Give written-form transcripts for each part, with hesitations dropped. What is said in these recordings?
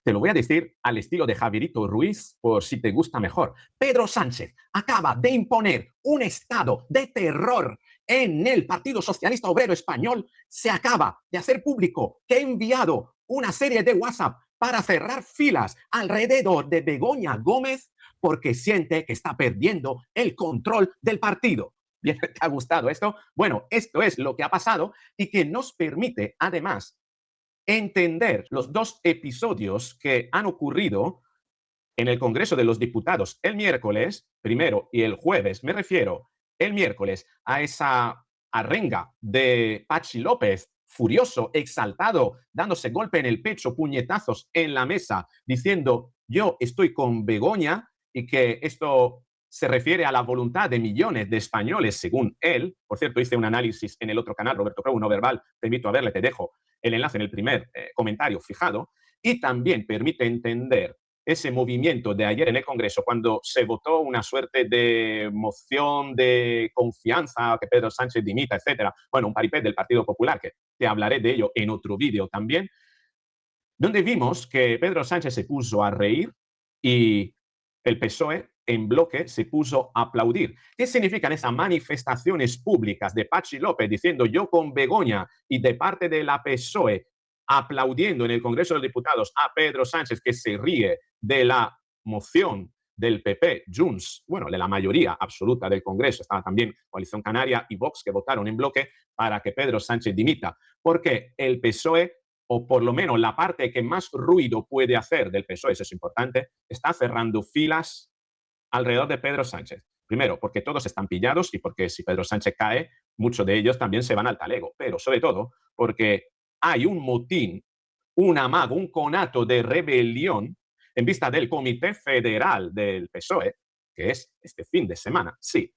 Te lo voy a decir al estilo de Javierito Ruiz, por si te gusta mejor. Pedro Sánchez acaba de imponer un estado de terror en el Partido Socialista Obrero Español. Se acaba de hacer público que ha enviado una serie de WhatsApp para cerrar filas alrededor de Begoña Gómez porque siente que está perdiendo el control del partido. ¿Bien? ¿Te ha gustado esto? Bueno, esto es lo que ha pasado y que nos permite, además, entender los dos episodios que han ocurrido en el Congreso de los Diputados el miércoles, primero, y el jueves. Me refiero el miércoles a esa arenga de Patxi López, furioso, exaltado, dándose golpe en el pecho, puñetazos en la mesa, diciendo yo estoy con Begoña y que esto se refiere a la voluntad de millones de españoles, según él. Por cierto, hice un análisis en el otro canal, Roberto Creu, no verbal, te invito a verle, te dejo el enlace en el primer comentario fijado, y también permite entender ese movimiento de ayer en el Congreso, cuando se votó una suerte de moción de confianza, que Pedro Sánchez dimita, etcétera. Bueno, un paripé del Partido Popular, que te hablaré de ello en otro vídeo también, donde vimos que Pedro Sánchez se puso a reír y el PSOE en bloque se puso a aplaudir. ¿Qué significan esas manifestaciones públicas de Patxi López diciendo yo con Begoña y de parte de la PSOE aplaudiendo en el Congreso de los Diputados a Pedro Sánchez que se ríe de la moción del PP, Junts, bueno, de la mayoría absoluta del Congreso, estaba también Coalición Canaria y Vox que votaron en bloque para que Pedro Sánchez dimita? Porque el PSOE, o por lo menos la parte que más ruido puede hacer del PSOE, eso es importante, está cerrando filas alrededor de Pedro Sánchez. Primero, porque todos están pillados y porque si Pedro Sánchez cae, muchos de ellos también se van al talego. Pero sobre todo porque hay un motín, un amago, un conato de rebelión en vista del Comité Federal del PSOE, que es este fin de semana, sí,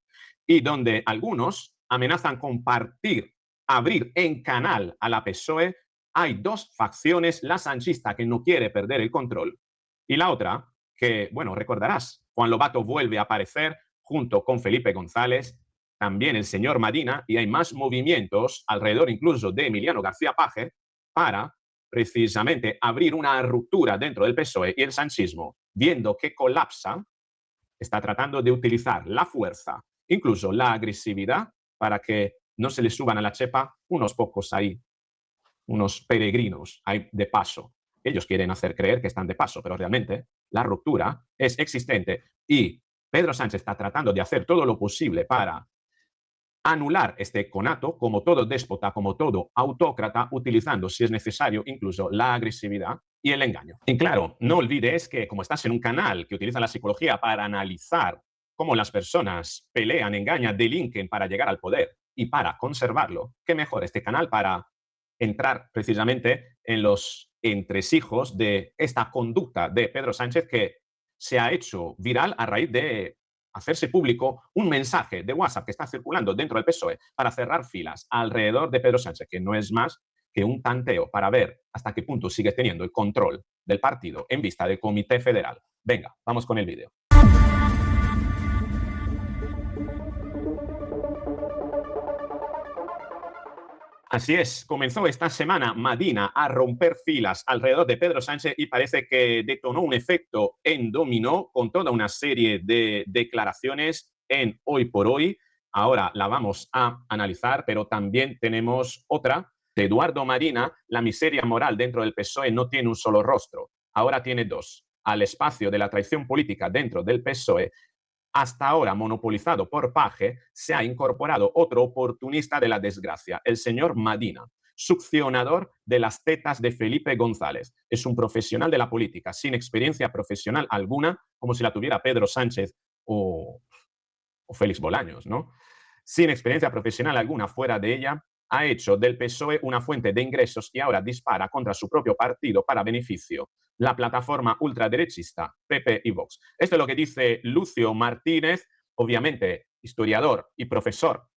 y donde algunos amenazan con abrir en canal a la PSOE. Hay dos facciones, la sanchista, que no quiere perder el control, y la otra, que, bueno, recordarás, Juan Lobato vuelve a aparecer junto con Felipe González, también el señor Madina, y hay más movimientos alrededor incluso de Emiliano García Paje para precisamente abrir una ruptura dentro del PSOE, y el sanchismo, viendo que colapsa, está tratando de utilizar la fuerza, incluso la agresividad, para que no se le suban a la chepa unos pocos ahí, unos peregrinos ahí de paso. Ellos quieren hacer creer que están de paso, pero realmente la ruptura es existente y Pedro Sánchez está tratando de hacer todo lo posible para anular este conato, como todo déspota, como todo autócrata, utilizando, si es necesario, incluso la agresividad y el engaño. Y claro, no olvides que como estás en un canal que utiliza la psicología para analizar cómo las personas pelean, engañan, delinquen para llegar al poder y para conservarlo, qué mejor este canal para entrar precisamente en los entresijos de esta conducta de Pedro Sánchez, que se ha hecho viral a raíz de hacerse público un mensaje de WhatsApp que está circulando dentro del PSOE para cerrar filas alrededor de Pedro Sánchez, que no es más que un tanteo para ver hasta qué punto sigue teniendo el control del partido en vista del Comité Federal. Venga, vamos con el vídeo. Así es, comenzó esta semana Madina a romper filas alrededor de Pedro Sánchez y parece que detonó un efecto en dominó con toda una serie de declaraciones en Hoy por Hoy. Ahora la vamos a analizar, pero también tenemos otra de Eduardo Madina. La miseria moral dentro del PSOE no tiene un solo rostro, ahora tiene dos. Al espacio de la traición política dentro del PSOE, hasta ahora monopolizado por Paje, se ha incorporado otro oportunista de la desgracia, el señor Madina, succionador de las tetas de Felipe González. Es un profesional de la política, sin experiencia profesional alguna, como si la tuviera Pedro Sánchez o Félix Bolaños, ¿no? Sin experiencia profesional alguna fuera de ella, ha hecho del PSOE una fuente de ingresos y ahora dispara contra su propio partido para beneficio, la plataforma ultraderechista PP y Vox. Esto es lo que dice Lucio Martínez, obviamente historiador y profesor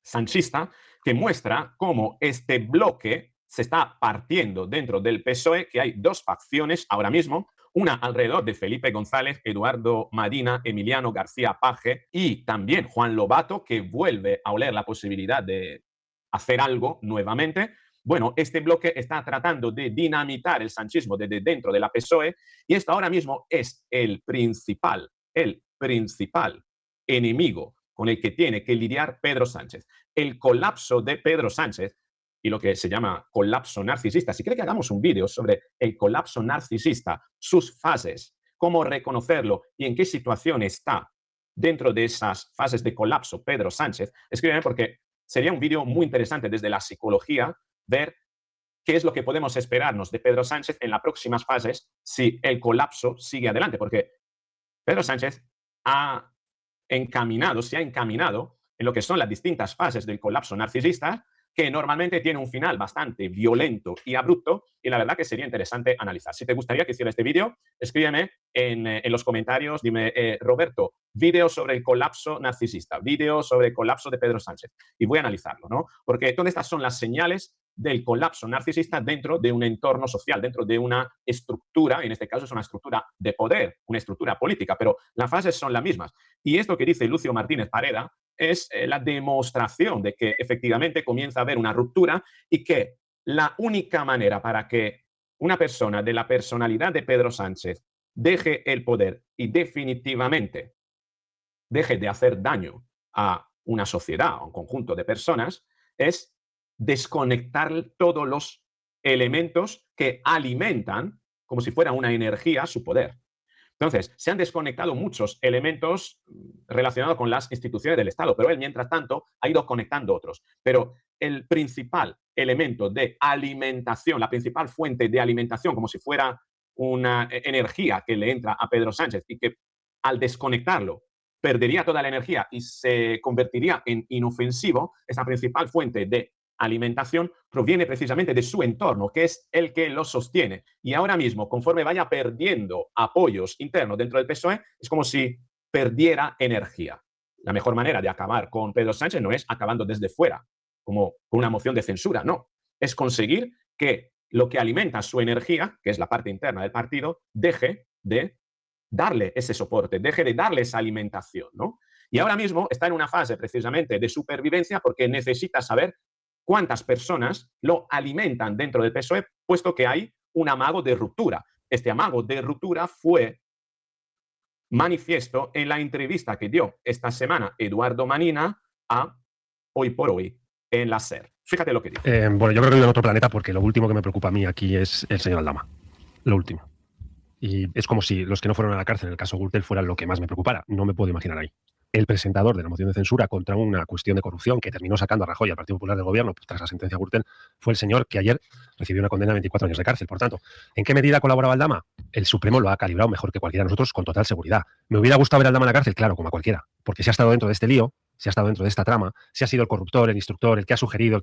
sanchista, que muestra cómo este bloque se está partiendo dentro del PSOE, que hay dos facciones ahora mismo, una alrededor de Felipe González, Eduardo Madina, Emiliano García Paje y también Juan Lobato, que vuelve a oler la posibilidad de hacer algo nuevamente, bueno, este bloque está tratando de dinamitar el sanchismo desde dentro de la PSOE y esto ahora mismo es el principal enemigo con el que tiene que lidiar Pedro Sánchez. El colapso de Pedro Sánchez y lo que se llama colapso narcisista. Si quiere que hagamos un vídeo sobre el colapso narcisista, sus fases, cómo reconocerlo y en qué situación está dentro de esas fases de colapso Pedro Sánchez, escríbeme porque sería un vídeo muy interesante desde la psicología ver qué es lo que podemos esperarnos de Pedro Sánchez en las próximas fases si el colapso sigue adelante, porque Pedro Sánchez se ha encaminado en lo que son las distintas fases del colapso narcisista, que normalmente tiene un final bastante violento y abrupto, y la verdad que sería interesante analizar. Si te gustaría que hiciera este vídeo, escríbeme en los comentarios, dime, Roberto, vídeo sobre el colapso narcisista, vídeo sobre el colapso de Pedro Sánchez, y voy a analizarlo, ¿no? Porque todas estas son las señales del colapso narcisista dentro de un entorno social, dentro de una estructura, en este caso es una estructura de poder, una estructura política, pero las fases son las mismas. Y esto que dice Lucio Martínez Pareda es la demostración de que efectivamente comienza a haber una ruptura y que la única manera para que una persona de la personalidad de Pedro Sánchez deje el poder y definitivamente deje de hacer daño a una sociedad, a un conjunto de personas, es desconectar todos los elementos que alimentan, como si fuera una energía, su poder. Entonces, se han desconectado muchos elementos relacionados con las instituciones del Estado, pero él, mientras tanto, ha ido conectando otros. Pero el principal elemento de alimentación, la principal fuente de alimentación, como si fuera una energía que le entra a Pedro Sánchez y que al desconectarlo perdería toda la energía y se convertiría en inofensivo, esa principal fuente de alimentación proviene precisamente de su entorno, que es el que lo sostiene. Y ahora mismo, conforme vaya perdiendo apoyos internos dentro del PSOE, es como si perdiera energía. La mejor manera de acabar con Pedro Sánchez no es acabando desde fuera, como con una moción de censura, no. Es conseguir que lo que alimenta su energía, que es la parte interna del partido, deje de darle ese soporte, deje de darle esa alimentación, ¿no? Y ahora mismo está en una fase precisamente de supervivencia porque necesita saber cuántas personas lo alimentan dentro del PSOE, puesto que hay un amago de ruptura. Este amago de ruptura fue manifiesto en la entrevista que dio esta semana Eduardo Manina a Hoy por Hoy en la SER. Fíjate lo que dice. Bueno, yo creo que vivo en otro planeta porque lo último que me preocupa a mí aquí es el señor Aldama. Lo último. Y es como si los que no fueron a la cárcel en el caso Gürtel fueran lo que más me preocupara. No me puedo imaginar ahí. El presentador de la moción de censura contra una cuestión de corrupción que terminó sacando a Rajoy al Partido Popular del Gobierno tras la sentencia Gürtel fue el señor que ayer recibió una condena de 24 años de cárcel. Por tanto, ¿en qué medida colaboraba Aldama? El Supremo lo ha calibrado mejor que cualquiera de nosotros con total seguridad. ¿Me hubiera gustado ver a Aldama en la cárcel? Claro, como a cualquiera. Porque si ha estado dentro de este lío, si ha estado dentro de esta trama, si ha sido el corruptor, el instructor, el que ha sugerido,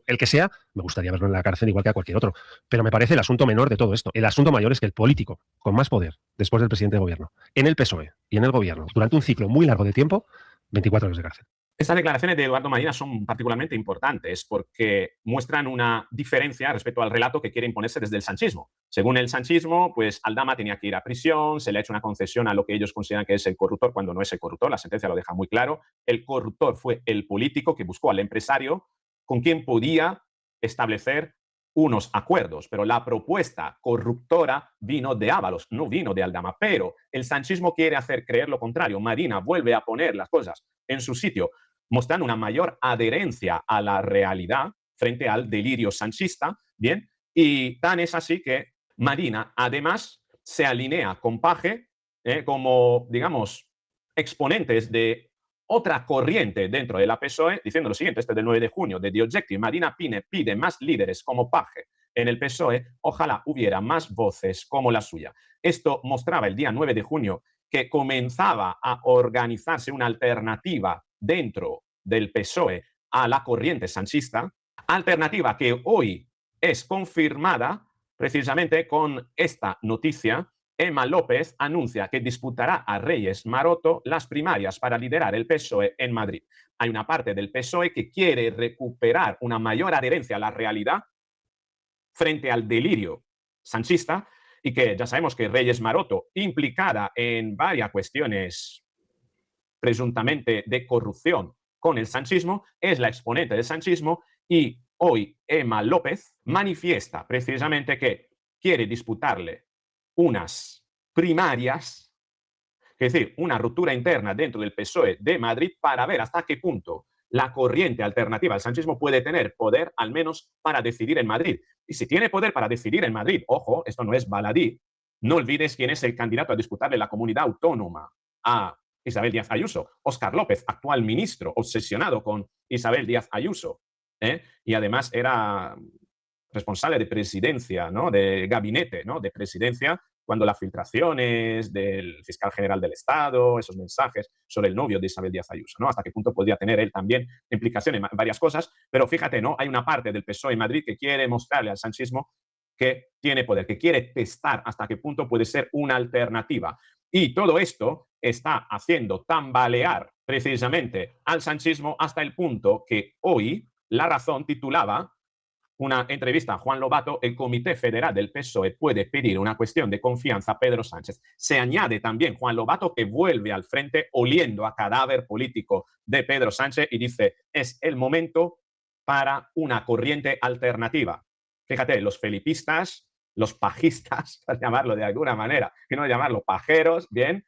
el que sea, me gustaría verlo en la cárcel igual que a cualquier otro. Pero me parece el asunto menor de todo esto. El asunto mayor es que el político con más poder después del presidente de gobierno, en el PSOE y en el gobierno, durante un ciclo muy largo de tiempo, 24 años de cárcel. Estas declaraciones de Eduardo Manina son particularmente importantes porque muestran una diferencia respecto al relato que quiere imponerse desde el sanchismo. Según el sanchismo, pues Aldama tenía que ir a prisión, se le ha hecho una concesión a lo que ellos consideran que es el corruptor cuando no es el corruptor, la sentencia lo deja muy claro. El corruptor fue el político que buscó al empresario con quien podía establecer unos acuerdos, pero la propuesta corruptora vino de Ábalos, no vino de Aldama. Pero el sanchismo quiere hacer creer lo contrario. Marina vuelve a poner las cosas en su sitio, mostrando una mayor adherencia a la realidad frente al delirio sanchista, ¿bien? Y tan es así que Marina, además, se alinea con Paje como, digamos, exponentes de otra corriente dentro de la PSOE, diciendo lo siguiente, este del 9 de junio, de The Objective, Marina pide más líderes como Paje en el PSOE, ojalá hubiera más voces como la suya. Esto mostraba el día 9 de junio que comenzaba a organizarse una alternativa dentro del PSOE a la corriente sanchista, alternativa que hoy es confirmada precisamente con esta noticia. Emma López anuncia que disputará a Reyes Maroto las primarias para liderar el PSOE en Madrid. Hay una parte del PSOE que quiere recuperar una mayor adherencia a la realidad frente al delirio sanchista y que ya sabemos que Reyes Maroto, implicada en varias cuestiones presuntamente de corrupción con el sanchismo, es la exponente del sanchismo y hoy Emma López manifiesta precisamente que quiere disputarle unas primarias, es decir, una ruptura interna dentro del PSOE de Madrid para ver hasta qué punto la corriente alternativa al sanchismo puede tener poder, al menos para decidir en Madrid. Y si tiene poder para decidir en Madrid, ojo, esto no es baladí, no olvides quién es el candidato a disputarle la comunidad autónoma a Isabel Díaz Ayuso, Óscar López, actual ministro, obsesionado con Isabel Díaz Ayuso, y además era responsable de presidencia, ¿no? De gabinete, ¿no? De presidencia, cuando las filtraciones del fiscal general del Estado, esos mensajes sobre el novio de Isabel Díaz Ayuso, ¿no? Hasta qué punto podría tener él también implicación en varias cosas, pero fíjate, ¿no? Hay una parte del PSOE en Madrid que quiere mostrarle al sanchismo que tiene poder, que quiere testar hasta qué punto puede ser una alternativa. Y todo esto está haciendo tambalear precisamente al sanchismo hasta el punto que hoy La Razón titulaba una entrevista a Juan Lobato: el Comité Federal del PSOE puede pedir una cuestión de confianza a Pedro Sánchez. Se añade también Juan Lobato, que vuelve al frente oliendo a cadáver político de Pedro Sánchez y dice: es el momento para una corriente alternativa. Fíjate, los felipistas, los pajistas, para llamarlo de alguna manera, que no llamarlo pajeros, bien,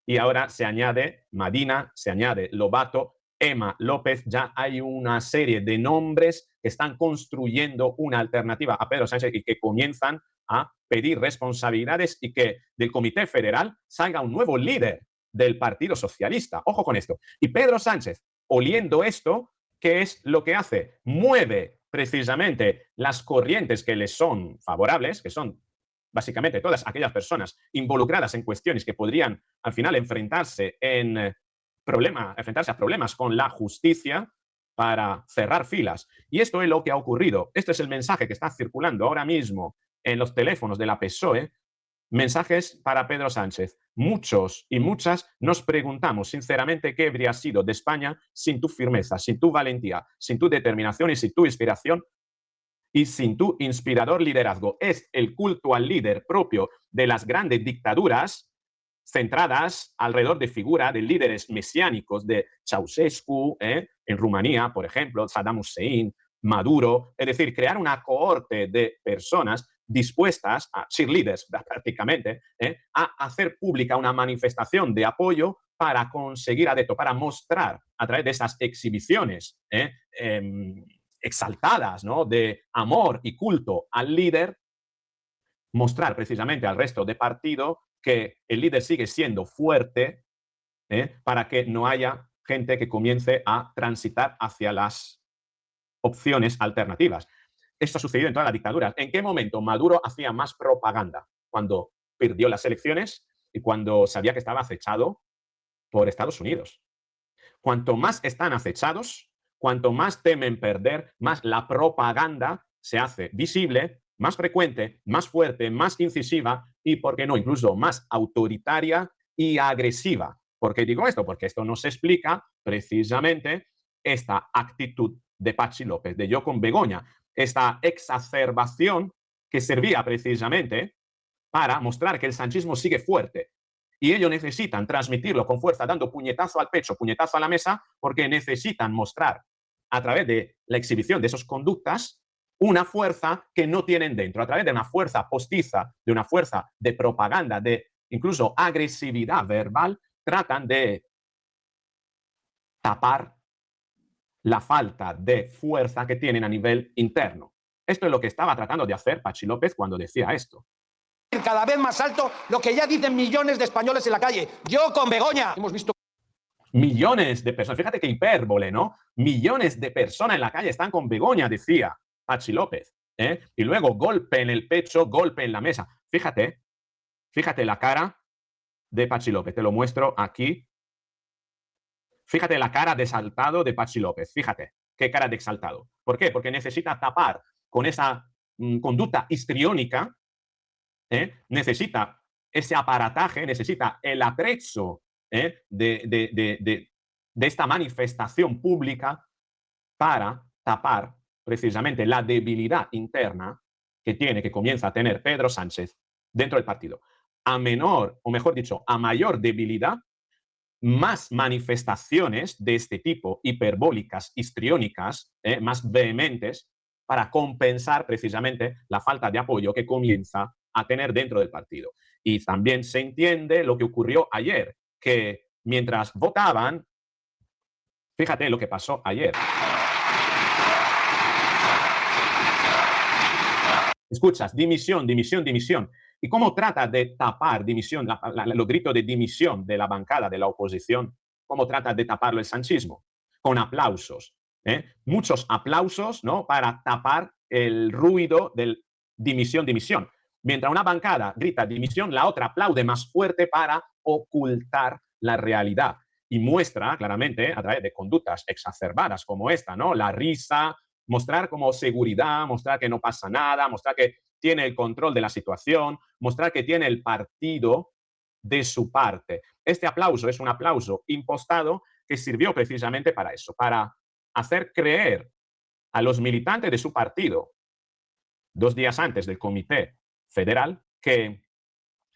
y ahora se añade Madina, se añade Lobato, Emma López, ya hay una serie de nombres que están construyendo una alternativa a Pedro Sánchez y que comienzan a pedir responsabilidades y que del Comité Federal salga un nuevo líder del Partido Socialista. Ojo con esto. Y Pedro Sánchez, oliendo esto, ¿qué es lo que hace? Mueve precisamente las corrientes que le son favorables, que son básicamente todas aquellas personas involucradas en cuestiones que podrían al final enfrentarse a problemas con la justicia, para cerrar filas. Y esto es lo que ha ocurrido. Este es el mensaje que está circulando ahora mismo en los teléfonos de la PSOE. Mensajes para Pedro Sánchez. Muchos y muchas nos preguntamos sinceramente qué habría sido de España sin tu firmeza, sin tu valentía, sin tu determinación y sin tu inspiración y sin tu inspirador liderazgo. Es el culto al líder propio de las grandes dictaduras centradas alrededor de figura de líderes mesiánicos de Ceausescu, en Rumanía, por ejemplo, Saddam Hussein, Maduro, es decir, crear una cohorte de personas dispuestas, a cheerleaders prácticamente, a hacer pública una manifestación de apoyo para conseguir adeptos, para mostrar a través de esas exhibiciones exaltadas, ¿no?, de amor y culto al líder, mostrar precisamente al resto del partido que el líder sigue siendo fuerte, para que no haya gente que comience a transitar hacia las opciones alternativas. Esto ha sucedido en todas las dictaduras. ¿En qué momento Maduro hacía más propaganda? Cuando perdió las elecciones y cuando sabía que estaba acechado por Estados Unidos. Cuanto más están acechados, cuanto más temen perder, más la propaganda se hace visible, más frecuente, más fuerte, más incisiva y, ¿por qué no?, incluso más autoritaria y agresiva. ¿Por qué digo esto? Porque esto nos explica precisamente esta actitud de Patxi López, de yo con Begoña, esta exacerbación que servía precisamente para mostrar que el sanchismo sigue fuerte. Y ellos necesitan transmitirlo con fuerza, dando puñetazo al pecho, puñetazo a la mesa, porque necesitan mostrar a través de la exhibición de esas conductas una fuerza que no tienen dentro, a través de una fuerza postiza, de una fuerza de propaganda, de incluso agresividad verbal, tratan de tapar la falta de fuerza que tienen a nivel interno. Esto es lo que estaba tratando de hacer Patxi López cuando decía esto. Cada vez más alto lo que ya dicen millones de españoles en la calle. Yo con Begoña. Hemos visto millones de personas. Fíjate qué hipérbole, ¿no? Millones de personas en la calle están con Begoña, decía Patxi López. Y luego golpe en el pecho, golpe en la mesa. Fíjate la cara de Patxi López. Te lo muestro aquí. Fíjate la cara de exaltado de Patxi López. Fíjate qué cara de exaltado. ¿Por qué? Porque necesita tapar con esa conducta histriónica. Necesita ese aparataje, necesita el atrecho de esta manifestación pública para tapar precisamente la debilidad interna que comienza a tener Pedro Sánchez dentro del partido. A menor, o mejor dicho, a mayor debilidad, más manifestaciones de este tipo, hiperbólicas, histriónicas, más vehementes, para compensar precisamente la falta de apoyo que comienza a tener dentro del partido. Y también se entiende lo que ocurrió ayer, que mientras votaban, fíjate lo que pasó ayer. Escuchas, dimisión, dimisión, dimisión. ¿Y cómo trata de tapar dimisión, los gritos de dimisión de la bancada de la oposición? ¿Cómo trata de taparlo el sanchismo? Con aplausos. Muchos aplausos, ¿no? Para tapar el ruido del dimisión, dimisión. Mientras una bancada grita dimisión, la otra aplaude más fuerte para ocultar la realidad. Y muestra claramente, a través de conductas exacerbadas como esta, ¿no? La risa, mostrar como seguridad, mostrar que no pasa nada, mostrar que tiene el control de la situación, mostrar que tiene el partido de su parte. Este aplauso es un aplauso impostado que sirvió precisamente para eso, para hacer creer a los militantes de su partido, 2 días antes del Comité Federal, que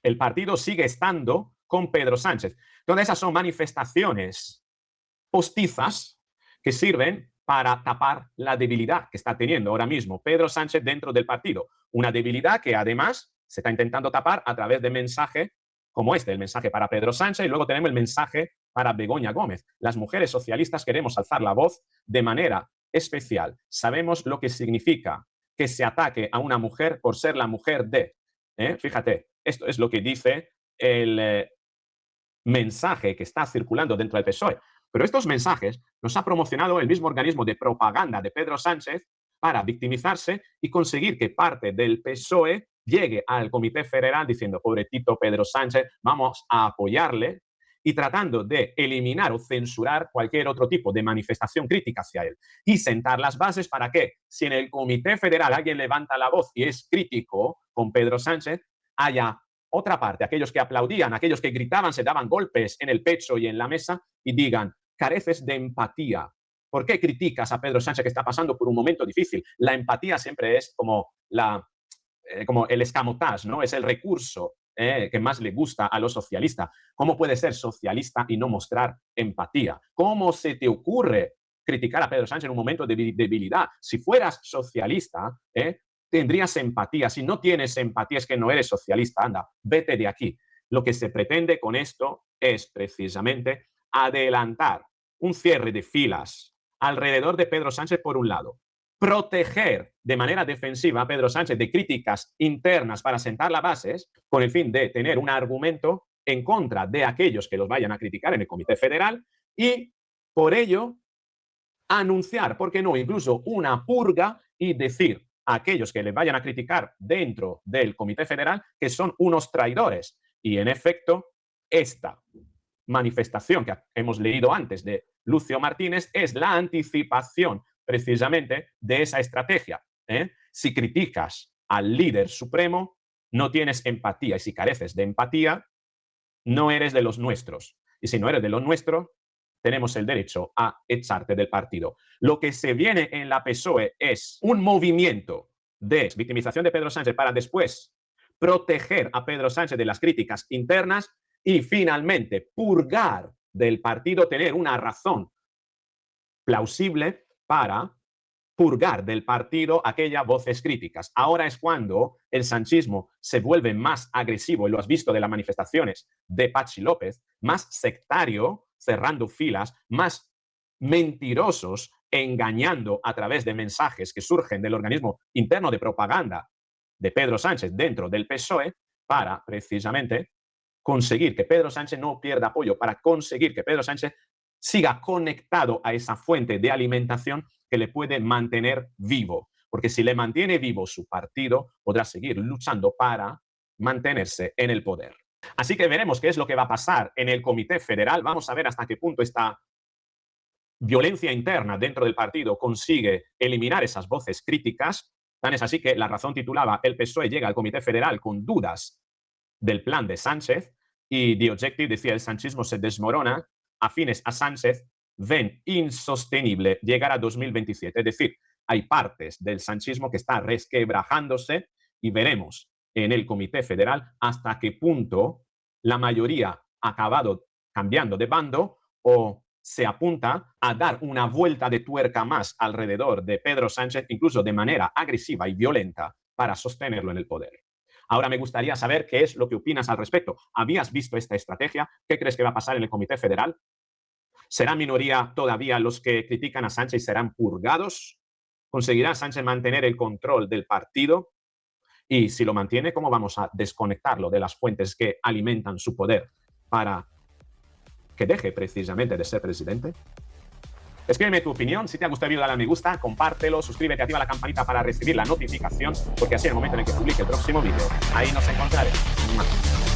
el partido sigue estando con Pedro Sánchez. Todas esas son manifestaciones postizas que sirven para tapar la debilidad que está teniendo ahora mismo Pedro Sánchez dentro del partido. Una debilidad que además se está intentando tapar a través de mensajes como este, el mensaje para Pedro Sánchez, y luego tenemos el mensaje para Begoña Gómez. Las mujeres socialistas queremos alzar la voz de manera especial. Sabemos lo que significa que se ataque a una mujer por ser la mujer de. Fíjate, esto es lo que dice el mensaje que está circulando dentro del PSOE. Pero estos mensajes los ha promocionado el mismo organismo de propaganda de Pedro Sánchez para victimizarse y conseguir que parte del PSOE llegue al Comité Federal diciendo, pobrecito Pedro Sánchez, vamos a apoyarle, y tratando de eliminar o censurar cualquier otro tipo de manifestación crítica hacia él. Y sentar las bases para que, si en el Comité Federal alguien levanta la voz y es crítico con Pedro Sánchez, haya otra parte, aquellos que aplaudían, aquellos que gritaban, se daban golpes en el pecho y en la mesa y digan, careces de empatía. ¿Por qué criticas a Pedro Sánchez que está pasando por un momento difícil? La empatía siempre es como el escamotage, ¿no? Es el recurso que más le gusta a los socialistas. ¿Cómo puedes ser socialista y no mostrar empatía? ¿Cómo se te ocurre criticar a Pedro Sánchez en un momento de debilidad? Si fueras socialista, tendrías empatía. Si no tienes empatía es que no eres socialista. Anda, vete de aquí. Lo que se pretende con esto es precisamente adelantar un cierre de filas alrededor de Pedro Sánchez por un lado, proteger de manera defensiva a Pedro Sánchez de críticas internas para sentar las bases con el fin de tener un argumento en contra de aquellos que los vayan a criticar en el Comité Federal y por ello anunciar, ¿por qué no?, incluso una purga y decir a aquellos que les vayan a criticar dentro del Comité Federal que son unos traidores. Y en efecto, esta manifestación que hemos leído antes de Lucio Martínez es la anticipación precisamente de esa estrategia. Si criticas al líder supremo, no tienes empatía. Y si careces de empatía, no eres de los nuestros. Y si no eres de los nuestros, tenemos el derecho a echarte del partido. Lo que se viene en la PSOE es un movimiento de victimización de Pedro Sánchez para después proteger a Pedro Sánchez de las críticas internas y finalmente purgar del partido, tener una razón plausible para purgar del partido aquellas voces críticas. Ahora es cuando el sanchismo se vuelve más agresivo, y lo has visto de las manifestaciones de Patxi López, más sectario, cerrando filas, más mentirosos, engañando a través de mensajes que surgen del organismo interno de propaganda de Pedro Sánchez dentro del PSOE para precisamente conseguir que Pedro Sánchez no pierda apoyo, para conseguir que Pedro Sánchez siga conectado a esa fuente de alimentación que le puede mantener vivo. Porque si le mantiene vivo su partido, podrá seguir luchando para mantenerse en el poder. Así que veremos qué es lo que va a pasar en el Comité Federal. Vamos a ver hasta qué punto esta violencia interna dentro del partido consigue eliminar esas voces críticas. Tan es así que La Razón titulaba "El PSOE llega al Comité Federal con dudas del plan de Sánchez", y The Objective decía "el sanchismo se desmorona, afines a Sánchez ven insostenible llegar a 2027". Es decir, hay partes del sanchismo que está resquebrajándose y veremos en el Comité Federal hasta qué punto la mayoría ha acabado cambiando de bando o se apunta a dar una vuelta de tuerca más alrededor de Pedro Sánchez, incluso de manera agresiva y violenta, para sostenerlo en el poder. Ahora me gustaría saber qué es lo que opinas al respecto. ¿Habías visto esta estrategia? ¿Qué crees que va a pasar en el Comité Federal? ¿Será minoría todavía los que critican a Sánchez y serán purgados? ¿Conseguirá Sánchez mantener el control del partido? Y si lo mantiene, ¿cómo vamos a desconectarlo de las fuentes que alimentan su poder para que deje precisamente de ser presidente? Escríbeme tu opinión. Si te ha gustado el vídeo, dale a me gusta, compártelo, suscríbete, activa la campanita para recibir la notificación, porque así en el momento en el que publique el próximo vídeo, ahí nos encontraremos.